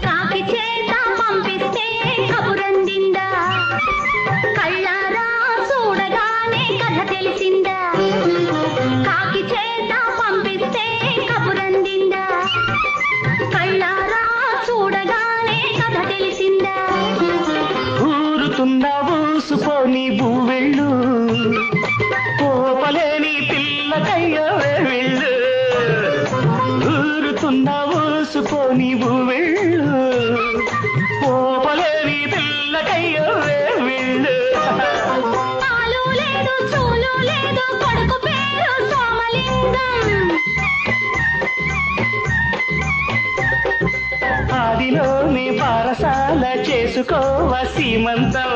కాకి చేత పంపిస్తే కబురందిందా, కళ్ళారా చూడగానే కథ తెలిసిందా. కాకి చేత పంపిస్తే కబురందిందా, కళ్ళారా చూడగానే కథ తెలిసిందా. ఊరుతున్న ఊసుపోని బూవెళ్ళు, పోపలేని పిల్లకయ్యో వెళ్ళు. ఊరుతున్న ఊసుపోని బూవెళ్ళు, పోపలేని పిల్లకయ్యో వెళ్ళు. పాలు లేదు చూలు లేదు కొడుకు పేరు సోమలింగం. ఆదిలోనే పారసాల చేసుకోవ సీమంతం.